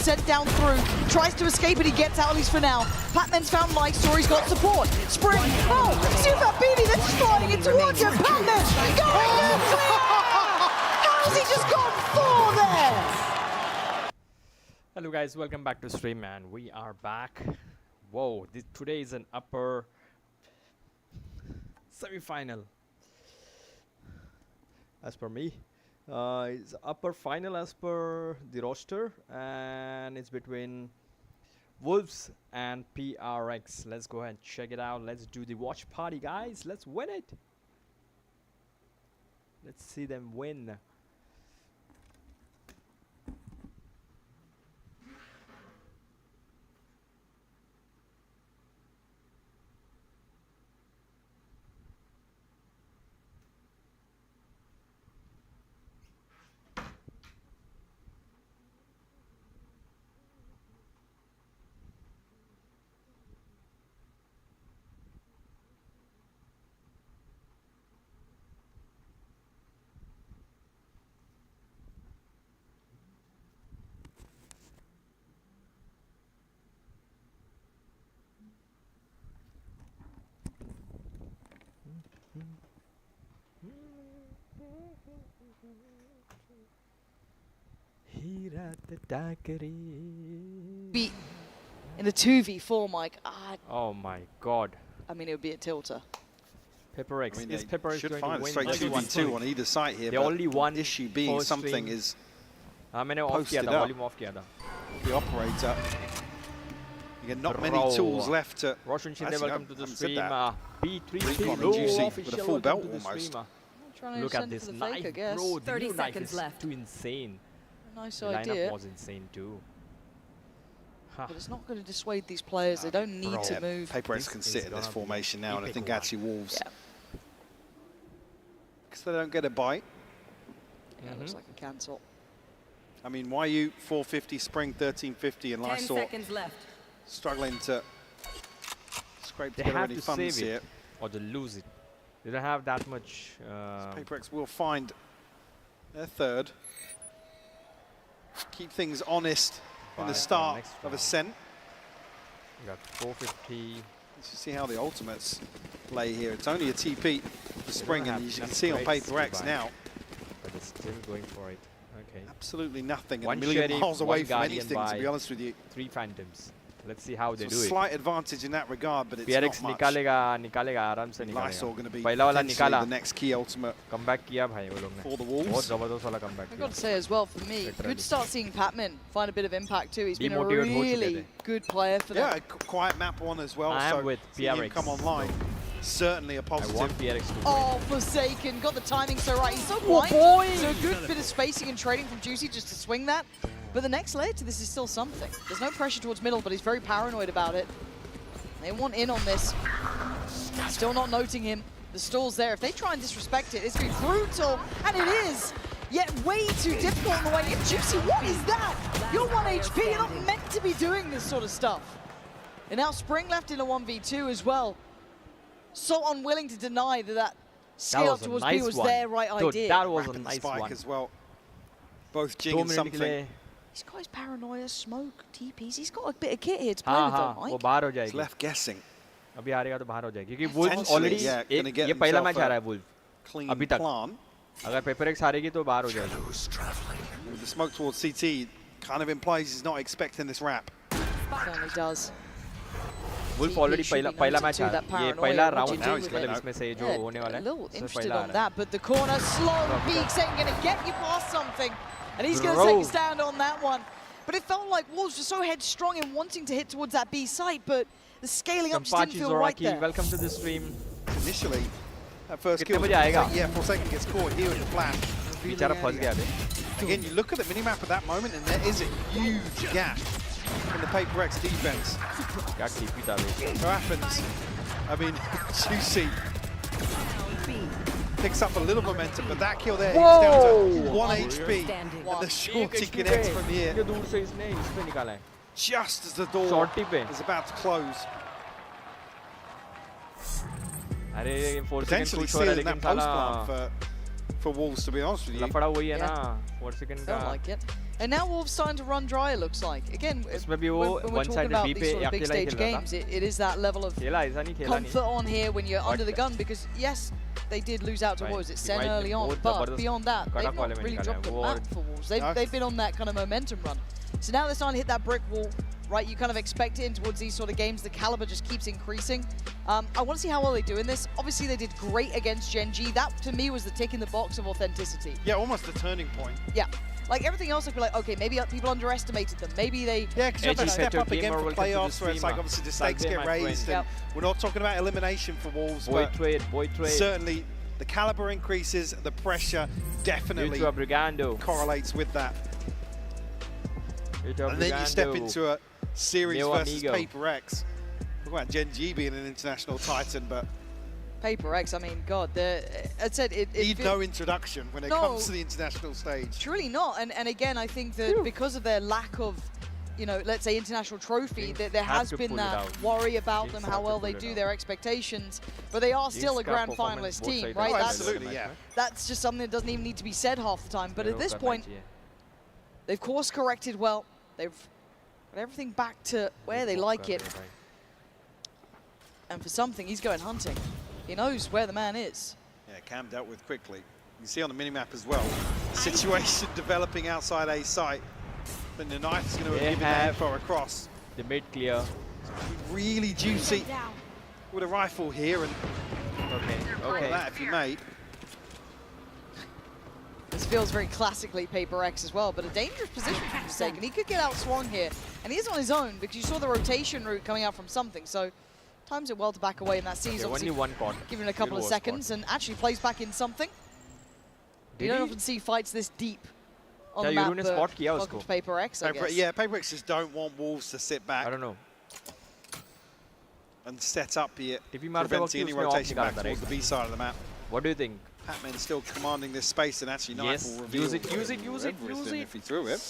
sent down through. Tries to escape, but he gets out at least for now. Patman's found life, so he's got support. Spring, oh, see that BB, they're just flying in towards him. Patman going clear! How's he just gone 4 there? Hello guys, welcome back to stream, man. We are back. Whoa, today is an upper semi-final. As per me, it's upper final as per the roster, and it's between Wolves and PRX. Let's go ahead and check it out. Let's do the watch party, guys. Let's win it. Let's see them win. Be in a 2v4, Mike. Oh my god. I mean, it would be a tilter. PRX. I mean, Is PRX should going find to a win? straight 2v2 on either side here. They but only won. issue being something is मैंने off किया था, volume off किया था. the operator. You get not many tools left to. Roshan Shinde, welcome to the stream. Recon and Juicy with a full belt almost. Look at this knife, bro. 30 seconds left. Too insane. Nice the idea. lineup was insane too. But it's not going to dissuade these players. They don't need to move. PRX can sit in this formation now, and I think actually Wolves, because they don't get a bite. Yeah, it looks like a cancel. I mean, YU 450, Spring 1350, and 10 Lysol seconds left. struggling to scrape They together have any to funds save here. it or to lose it. They don't have that much. PRX will find their third. Keep things honest in the start of Ascent. We got 450. Let's just see how the ultimates play here. It's only a TP for Spring, and you can see on PRX now. But it's still going for it. Okay. Absolutely nothing. One a million Sheriff, miles away one from Guardian anything, to be honest with you. 3 Phantoms. Let's see how they So do it. slight advantage in that regard, but it's PRX not much. निकालेगा आराम से Lysol निकालेगा. going to be पहला वाला potentially निकाला. the next key ultimate Comeback किया भाई वो लोग ने. for the Wolves. बहुत जबरदस्त वाला comeback I've किया. got to say as well, for me, good to start seeing Patman find a bit of impact too. He's been a Demotivated हो चुके really थे. good player for them. Yeah, quiet map one as well. I am so with seeing him PRX. come online, certainly a I positive. want PRX to win. Oh, Forsaken. Got the timing so right. He's so blind. So a good bit of spacing and trading from Juicy just to swing that. But the next layer to this is still something. There's no pressure towards middle, but he's very paranoid about it. They want in on this. Still not noting him. The stall's there. If they try and disrespect it, it's going to be brutal. And it is. Yet way too difficult on the way in. Juicy, what is that? You're 1 HP. You're not meant to be doing this sort of stuff. And now Spring left in a 1v2 as well. So unwilling to deny that scale up towards B was their right idea. That was a Rapid nice spike one. as well. Both Jing and something. This guy's paranoia, smoke, TPs. He's got a bit of kit here to play with, हाँ though, वो Mike. बाहर हो He's जाएगी. left guessing. अभी हारेगा तो बाहर हो जाएगी क्योंकि Wolves Potentially, already yeah, gonna get ये पहला himself मैच आ रहा है a Wolves. Clean अभी तक. plan. अगर PRX हारेगी तो बाहर हो जाएगी. With the smoke towards CT kind of implies he's not expecting this wrap. Certainly does. Wolf already पहला मैच आ रहा है. ये पहला राउंड है मतलब इसमें से जो होने वाला A है. little इसमें interested पहला आ on रहा है. that, but the corner slow. Peak saying going to get you past something, and he's going to take a stand on that one. But it felt like Wolves were so headstrong in wanting to hit towards that B site, but the scaling up just didn't feel right there. Welcome to the stream. Initially, that first kill. कितने बजे आएगा? Yeah, Forsaken gets caught here with the flash. बेचारा फंस गया अभी. Again, you look at the minimap at that moment, and there is a huge gap in the PRX defense. क्या TP था अभी. So happens. I mean, Juicy picks up a little momentum, but that kill there, he's down to 1 HP. Standing. And the shorty connects from here. ये दूर से इसने इस पे निकाला है. Just as the door Shorty पे. is about to close. अरे 4 Potentially सेकंड कुछ हो रहा है sealing लेकिन that post साला plan for Wolves, to be honest with you. लफड़ा वही है Yeah. ना 4 सेकंड का. Don't like it. And now Wolves starting to run dry, it looks like. Again, when we're talking about these sort of big stage games, it is that level of comfort on here when you're under the gun, because yes, they did lose out to, what was it, Sen early on, but beyond that, they've not really dropped the map for Wolves. They've been on that kind of momentum run. So now they're starting to hit that brick wall, right? You kind of expect it in towards these sort of games. The caliber just keeps increasing. I want to see how well they do in this. Obviously, they did great against Gen G. That, to me, was the tick in the box of authenticity. Yeah, almost a turning point. Yeah. Like everything else, I'd be like, okay, maybe people underestimated them. Maybe they... Yeah, because you have to step up again for playoffs where it's like, obviously, the stakes get raised. And we're not talking about elimination for Wolves, but certainly the caliber increases, the pressure definitely correlates with that. And then you step into a series versus PRX. Talk about Gen G being an international titan, but... PRX, I mean, God, I said it need no introduction when it comes to the international stage. Truly not, and again, I think that because of their lack of, you know, let's say international trophy, that there has been that worry about them, how well they do, their expectations, but they are still a grand finalist team, right? Oh, absolutely, yeah. That's just something that doesn't even need to be said half the time, but at this point, they've course corrected well, they've got everything back to where they like it, and for something, he's going hunting. He knows where the man is. Yeah, Cam dealt with quickly. You can see on the minimap as well, situation developing outside A site. But the knife is going to give him that info across. The mid clear. Really juicy with a rifle here, and okay. that if you may. This feels very classically PRX as well, but a dangerous position for him to take, and he could get outswung here. And he is on his own because you saw the rotation route coming out from something, so times it well to back away, and that sees obviously only one pod. Giving it a couple of seconds and actually plays back in something. You don't often see fights this deep on the map, but welcome to PRX, I guess. Yeah, PRX just don't want Wolves to sit back. I don't know. And set up here, preventing any rotation back towards the B side of the map. What do you think? Patman still commanding this space, and actually Knife will reveal use it if he threw it.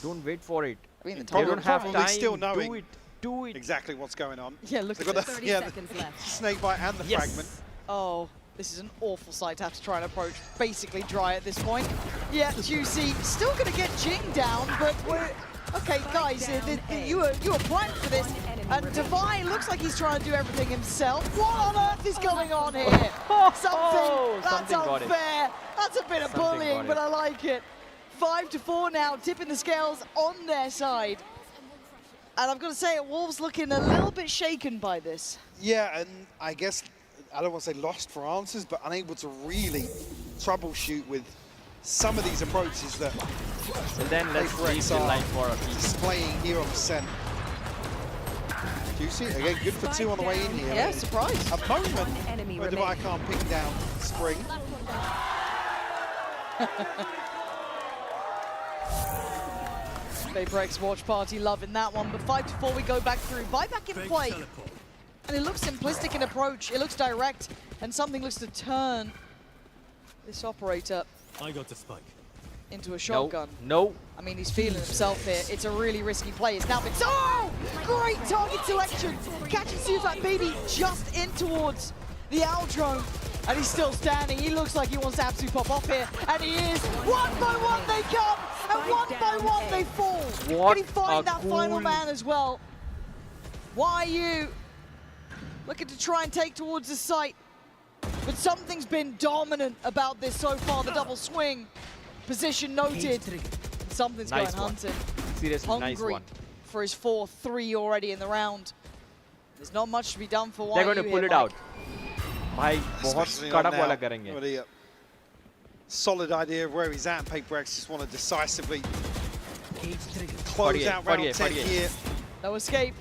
Don't wait for it. I mean, the don't have time. Still knowing do it. Exactly what's going on. Yeah, look at this. 30 seconds left. Snakebite and the fragment. Oh, this is an awful sight to have to try and approach. Basically dry at this point. Yeah, Juicy still going to get Jing down, but we're... Okay, guys, you were primed for this. And Divine looks like he's trying to do everything himself. What on earth is going on here? That's unfair. That's a bit of bullying, but I like it. 5-4 now, tipping the scales on their side. And I've got to say, Wolves looking a little bit shaken by this. Yeah, and I guess, I don't want to say lost for answers, but unable to really troubleshoot with some of these approaches that and then let's read the line for a displaying here on the Sen. Juicy, again, good for 2 on the way in here. Yeah, surprise. A moment where Divine can't pick down Spring. PRX Watch Party loving that one, but 5-4 we go back through. Byte back in play. And it looks simplistic in approach, it looks direct, and something looks to turn this operator into a shotgun. No. I mean, he's feeling himself here. It's a really risky play. It's now been... Oh! Great target selection! Catching Sufat Baby just in towards the Owl drone. And he's still standing. He looks like he wants to absolutely pop off here. And he is. 1 by 1 they come! And 1 by 1 they fall! Can he find that final man as well? YU looking to try and take towards the site. But something's been dominant about this so far. The double swing. Position noted. Something's going hunting. Seriously, hungry nice one. For his 4-3 already in the round. There's not much to be done for YU. They're going to pull it out. भाई बहुत कड़क वाला करेंगे. Solid idea of where he's at. PRX just want to decisively close out round 10 here. No escape.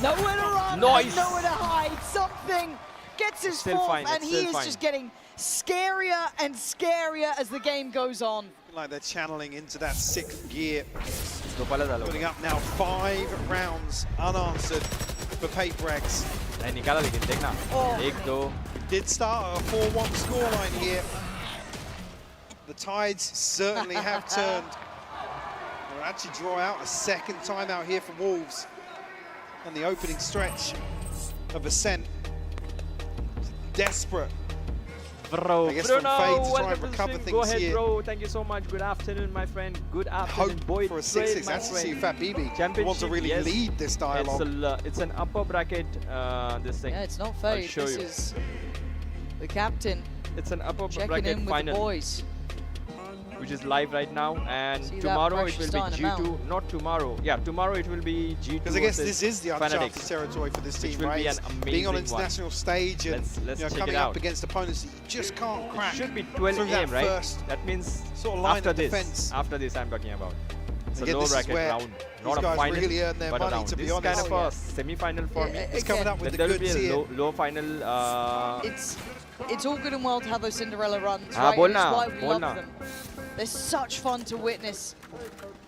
Nowhere to run. Nice. Nowhere to hide. Something gets his fourth, and he is just getting scarier and scarier as the game goes on. Like they're channeling into that 6th gear. Putting up now 5 rounds unanswered for PRX. Oh. Did start a 4-1 scoreline here. The tides certainly have turned. They'll actually draw out a 2nd timeout here for Wolves. And the opening stretch of Ascent. Desperate Bro, I guess Bruno, from Fade to try and welcome to recover the stream. things Go ahead, here. bro. Thank you so much. Good afternoon, my friend. Good afternoon, Hope boy. for a 6-6. That's to see Fat BB who wants to really lead this dialogue. It's an upper bracket, this thing. Yeah, it's not Fade. This is the captain. It's an upper checking bracket in with final, the boys. which is live right now, and See tomorrow it will be starting G2. Not tomorrow. Yeah, tomorrow it will be G2. Because I guess this is the uncharted territory for this team, right? Being on international stage and coming up against opponents that you just can't crack. It should be 12 AM, right? That means sort of line after of this. defense. After this, I'm talking about. It's a Again, low this is bracket where round, not these a guys final, really earn their but a money, round. to be This is kind honest. of a semi-final for me. It's coming up with the There will goods be here. a low final. It's all good and well to have those Cinderella runs, Ah, right? bol And it's na, why we bol love na. them. They're such fun to witness.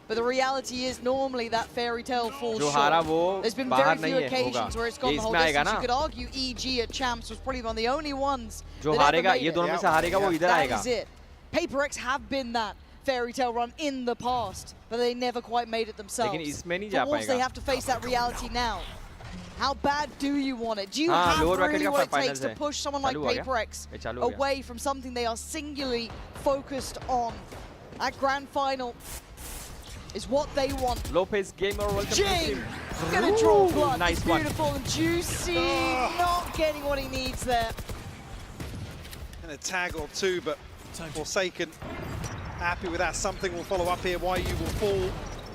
But the reality is normally that fairy tale falls जो short. हारा वो There's been बाहर very few नहीं है, occasions होगा. where it's gone ये the whole इसमें आएगा distance. ना. You could argue EG at Champs was probably one of the only ones जो that ever हारेगा, made ये it. दोनों में से हारेगा वो इधर That आएगा. is it. PRX have been that fairy tale run in the past, but they never quite made it themselves. लेकिन इसमें नहीं For जा Wolves, they पाएगा. have to face that reality now. How bad do you want it? Do you have lower bracket really का what it finals takes to है. push someone like चालू हो गया. PRX ये चालू हो गया. away from something they are singularly focused on? That grand final is what they want. Lopez Gamer, welcome to the Jing! stream. Gonna draw blood. Nice it's one. beautiful and juicy. Not getting what he needs there. And a tag or two, but Forsaken happy with that. Something will follow up here. YU will fall.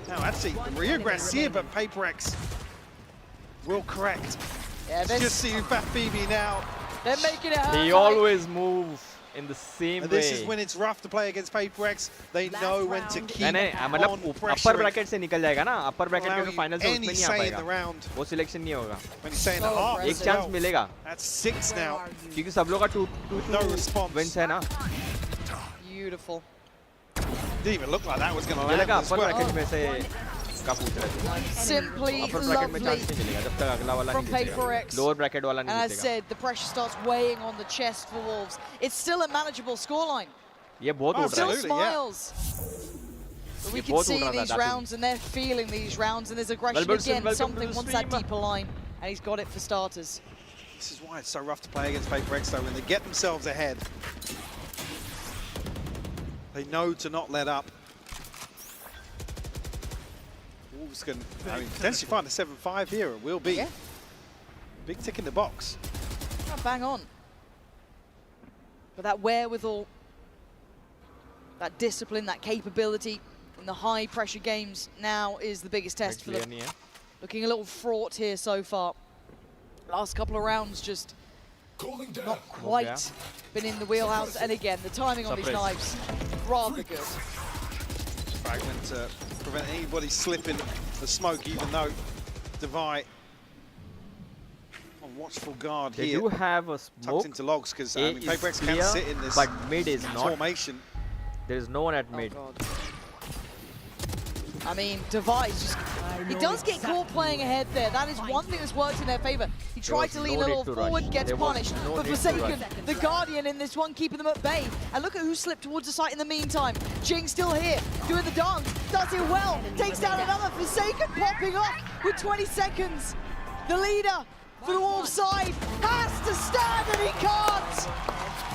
Now, actually, regress here, but PRX will correct. Yeah, Just see Fat BB now. They're making it hurt. He always moves in the same And way. this is when it's rough to play against PRX. They know when to keep नहीं on मतलब pressure. upper bracket से निकल जाएगा ना, upper bracket के finals में उसमें Any नहीं आ say in the पाएगा. round. वो selection नहीं होगा. When he's saying the So half, एक chance मिलेगा. That's 6 now. क्योंकि सब लोग का two No response. wins है ना. Beautiful. Didn't even look like that was going to मुझे land लगा as upper well. bracket में से का पूछ रहे थे. Simply Upper bracket में lovely. chance नहीं मिलेगा जब तक अगला वाला from नहीं जीतेगा. PRX. Lower bracket वाला And नहीं as जीतेगा. said, the pressure starts weighing on the chest for Wolves. It's still a manageable scoreline. ये बहुत उड़ रहा Still है. Absolutely, yeah. smiles. But we ये can बहुत see उड़ रहा था, these Datul. rounds and they're feeling these rounds and there's aggression Melbourne, again. welcome to Something the wants that stream. deeper line. And he's got it for starters. This is why it's so rough to play against PRX though. When they get themselves ahead, they know to not let up. Wolves can potentially find a 7-5 here. It will be. Yeah. Big tick in the box. Oh, bang on. But that wherewithal, that discipline, that capability in the high pressure games now is the biggest test for them. नहीं है. Looking a little fraught here so far. Last couple of rounds just not quite been in the wheelhouse. And again, the timing on these Surprise. knives, rather good. Fragment to prevent anybody slipping the smoke, even though Devi on watchful guard They here. do have a Tucked smoke. into logs because A PRX is can clear, sit in this but mid is not. formation. There is no one at mid. Oh, God. I mean, Device just, he does get caught playing ahead there. That is one thing that's worked in their favor. He tried was to lean no a need little to forward, rush. gets There was punished. no But need to Forsaken, rush. the Guardian in this one, keeping them at bay. And look at who slipped towards the site in the meantime. Jing still here, doing the dance, does it well, takes down another. Forsaken popping off with 20 seconds. The leader for the Wolves side has to stand and he can't.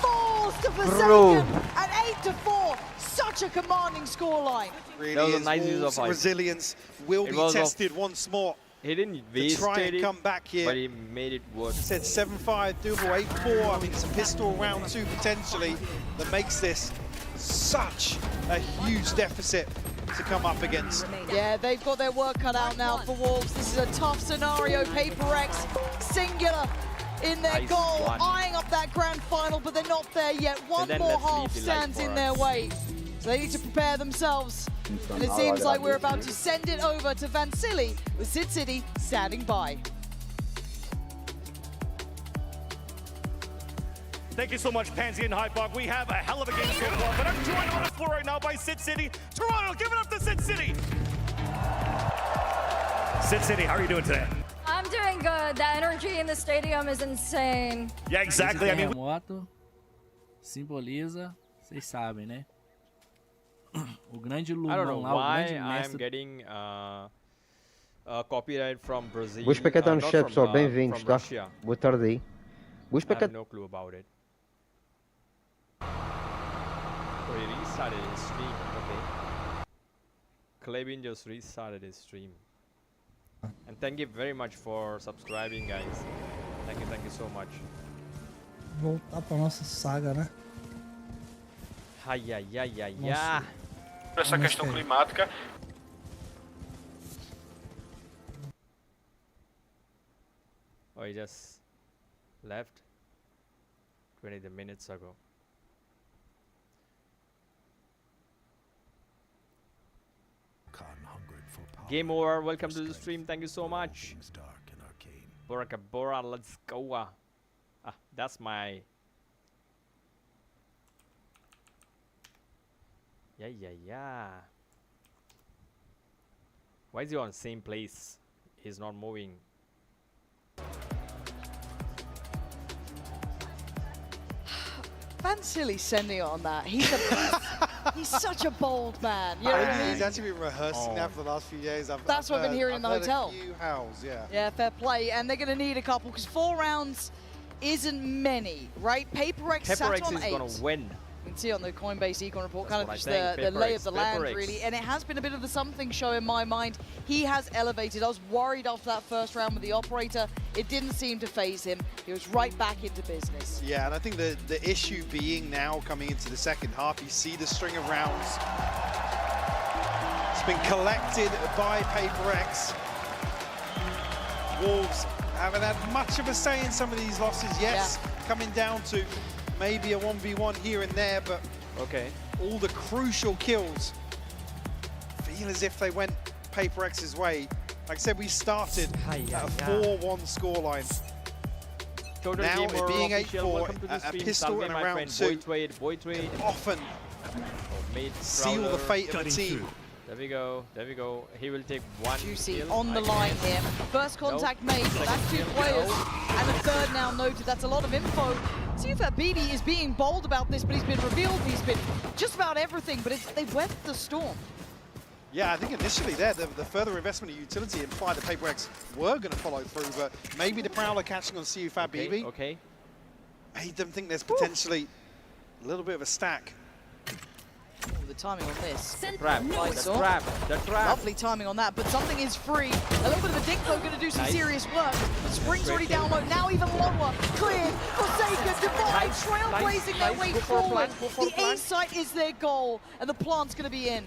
Falls to Forsaken at 8-4. Such a commanding scoreline. Really That was a is. nice use Wolves' of ice. resilience will It be was tested once more. He didn't To waste try and it, come back here. but he made it work. Said 7-5, doable 8-4. I mean, it's a pistol round 2 potentially that makes this such a huge deficit to come up against. Yeah, they've got their work cut out now for Wolves. This is a tough scenario. PRX singular in their Nice goal, one. eyeing up that grand final, but they're not there yet. One then more let's half leave the light stands for in us. their way. So they need to prepare themselves. And it seems like we're about to send it over to Vansili with Sid City standing by. Thank you so much, Pansy and HeadPhone. We have a hell of a game so far, but I'm joined on the floor right now by Sid City. Toronto, give it up to Sid City. Sid City, how are you doing today? I'm doing good. The energy in the stadium is insane. Yeah, exactly. I mean, Terremoto simboliza, vocês sabem, né? O grande I don't know Lumão lá, o why grande I'm mestre. getting copyright from Brazil. Busca que está no not chat, from, pessoal. Bem-vindos, from tá? Russia. Boa tarde aí. I Busca que have no clue about it. restarted his stream. Okay. Clevin just restarted his stream. And thank you very much for subscribing, guys. Thank you so much. Voltar pra nossa saga, né? Ai, ai, ai, ai, Nossa. ai. Essa questão climática. Oh, he just left 20 minutes ago. Game over. Welcome to the stream. Thank you so much. Bora Bora, let's go. That's my. Yeah. Why is he on the same place? He's not moving. Silly sending it on that. He's such a bold man. You know what I mean? He's actually been rehearsing that for the last few days. That's what I've been hearing in the hotel. A few howls, yeah. Yeah, fair play. And they're going to need a couple because 4 rounds isn't many, right? PRX sat on 8. is going to win. You can see on the Coinbase Econ report, That's kind of just the lay of the land, really. And it has been a bit of the something show in my mind. He has elevated. I was worried after that first round with the operator. It didn't seem to phase him. He was right back into business. Yeah, and I think the issue being now coming into the second half, you see the string of rounds. It's been collected by PRX. Wolves haven't had much of a say in some of these losses. Yes, coming down to maybe a 1v1 here and there, but all the crucial kills feel as if they went PRX's way. Like I said, we started at a 4-1 scoreline. Now it being 8-4, a pistol and a round 2 often seal the fate of a team. There we go. He will take 1 Juicy kill. on the line here. First contact made, that's 2 players. And a third now noted. That's a lot of info. GIGABYTE is being bold about this, but he's been revealed. He's been just about everything, but they've weathered the storm. Yeah, I think initially there, the further investment of utility implied that PRX were going to follow through, but maybe the Prowler catching on GIGABYTE made them think there's potentially a little bit of a stack. The timing on this. The trap. Lovely timing on that, but something is free. A little bit of a dink though, going to do some serious work. But Spring's already down low, now even lower. Cleared, Forsaken, Divide, trailblazing their way forward. The A site is their goal, and the plant's going to be in.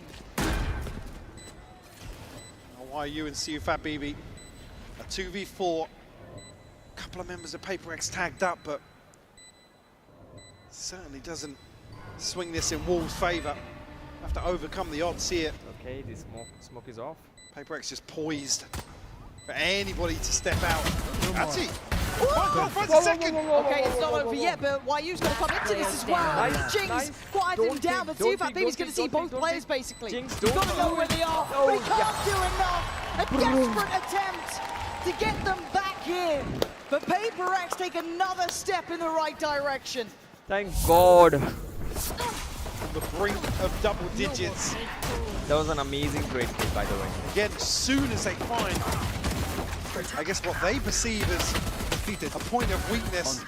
YU and GIGABYTE, a 2v4. A couple of members of PRX tagged up, but certainly doesn't swing this in Wolves' favour. Have to overcome the odds here. Okay, the smoke is off. PRX just poised for anybody to step out. That's it. Second. Okay, it's not over yet, but YU's going to come into this as well. Jinx quieted him down, but GIGABYTE's going to see both players basically. He's got to know where they are, but he can't do enough. A desperate attempt to get them back here. But PRX take another step in the right direction. Thank God. On the brink of double digits. That was an amazing trade kill, by the way. Again, as soon as they find, I guess, what they perceive as a point of weakness,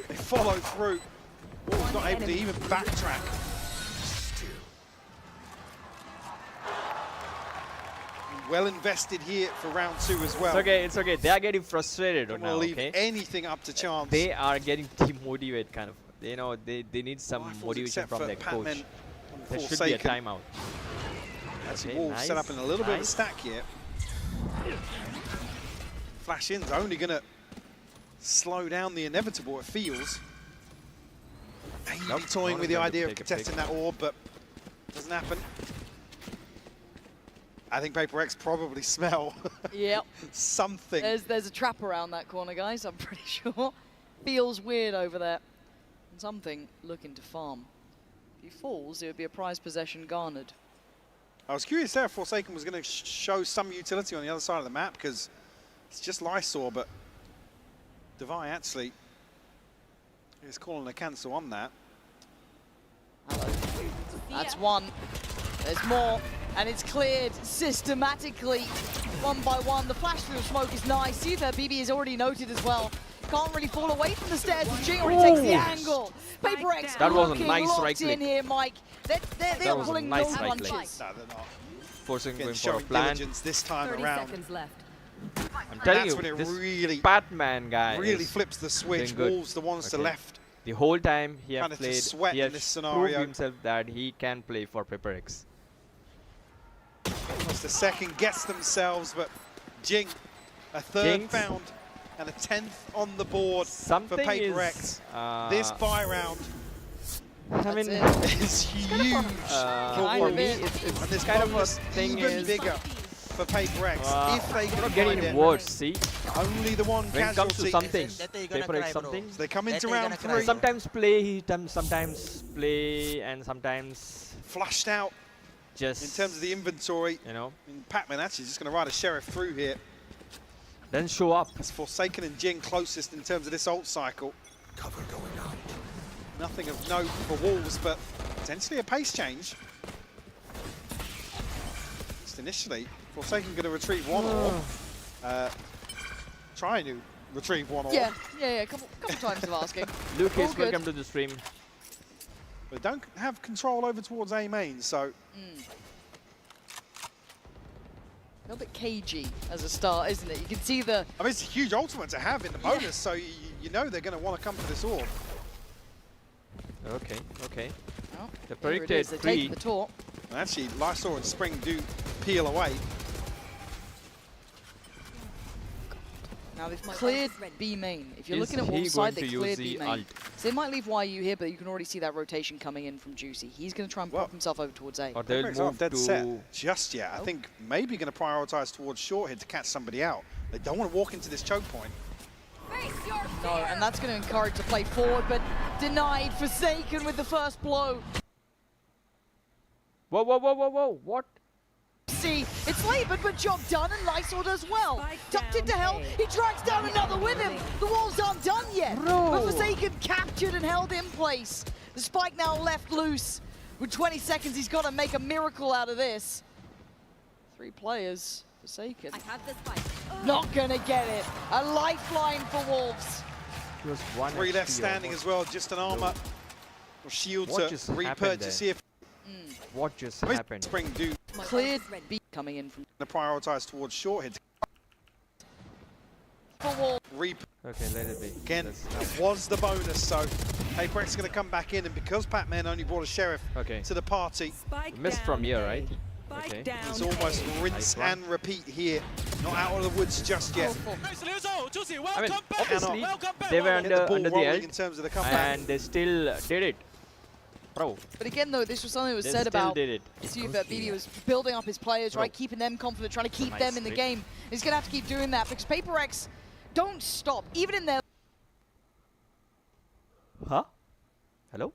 they follow through. Wolves not able to even backtrack. Well invested here for round 2 as well. It's okay. They are getting frustrated Don't now. leave anything up to chance. They are getting demotivated, kind of. You know, they need some motivation from their coach. There should be a timeout. Actually, Wolves set up in a little bit of a stack here. Flash in's only going to slow down the inevitable, it feels. Maybe toying with the idea of contesting that orb, but doesn't happen. I think PRX probably smell something. There's a trap around that corner, guys, I'm pretty sure. Feels weird over there. Something looking to farm. If he falls, it would be a prize possession garnered. I was curious there if Forsaken was going to show some utility on the other side of the map, because it's just Lysor, but Devi actually is calling a cancel on that. Hello. That's one. There's more, and it's cleared systematically, one by one. The flash through of smoke is nice. GIGABYTE is already noted as well. can't really fall away from the stairs. And Jing already takes the angle. PRX That was a looking nice locked right click. in here, Mike. They're was a pulling nice no right punches. click. No, they're not. Forcing Again, going for a showing plan. diligence this time 30 around. seconds left. I'm telling That's you, when it this really, Batman guy really is flips the switch. doing good. Wolves the ones to Okay. left. the whole time he has Kinda to played. sweat He in has this proved scenario. himself that he can play for PRX. Almost a second gets themselves, but Jing, a third Jinx. found and a 10th on the board Something for PRX. is. This buy round I mean, is huge for for Wolves. me, it's And this kind of a bonus thing even is. bigger for PRX if they We're can not getting find any it. words. See, Only the one when it comes to casualty. something, PRX something. So they come into round 3, Sometimes play, sometimes play, and sometimes flushed out just in terms of the inventory. you know, And Pac-Man actually just going to ride a Sheriff through here. then show up. It's Forsaken and Jing closest in terms of this ult cycle. Cover going up. Nothing of note for Wolves, but potentially a pace change. Just initially, Forsaken going to retrieve one orb. Trying to retrieve one orb. Yeah, a couple times of asking. Lucas, All good. welcome to the stream. But don't have control over towards A main, so A little bit cagey as a start, isn't it? You can see the... I mean, it's a huge ultimate to have in the bonus, so you know they're going to want to come for this orb. Okay. Oh, The here it predicted is, they're taking 3. the talk. And actually, Lysor and Spring do peel away. Now they've cleared B main. If you're Is looking at he Wolves side, going they to cleared use B the main. ult? So they might leave YU here, but you can already see that rotation coming in from Juicy. He's going to try and Well, pop himself over towards A. Or they'll PRX aren't move dead to. set just yet. I think maybe going to prioritize towards short here to catch somebody out. They don't want to walk into this choke point. No, and that's going to encourage the play forward, but denied. Forsaken with the first blow. Whoa! What? See, it's late, but job done, and Lysor does well. Ducked into hell, he drags down another with him. The walls aren't done yet, but Forsaken captured and held in place. The spike now left loose. With 20 seconds, he's got to make a miracle out of this. 3 players, Forsaken. I have this fight. Not gonna get it. A lifeline for Wolves. Just 1 3 left HP standing almost. as well, just an armor or shield What to just happened repurchase there? here. What just I mean, happened? Spring do Cleared B coming in from to prioritize towards short here. for Wolves. Okay, let it be. Again, That's that was the bonus, so PRX is going to come back in, and because Pac-Man only brought a Sheriff okay. to the party, Missed from here, right? Okay. it's almost rinse Nice one. and repeat here. Not out of the woods just yet. I mean, obviously they were Get the ball under the rolling in ult, terms of the comeback. and they still did it. Bro, But again, though, this was something that was they said still about did it. See that BB was building up his players, Bro. right? Keeping them confident, trying to keep Nice them in the trick. game. He's going to have to keep doing that because PRX don't stop, even in their... Huh? Hello?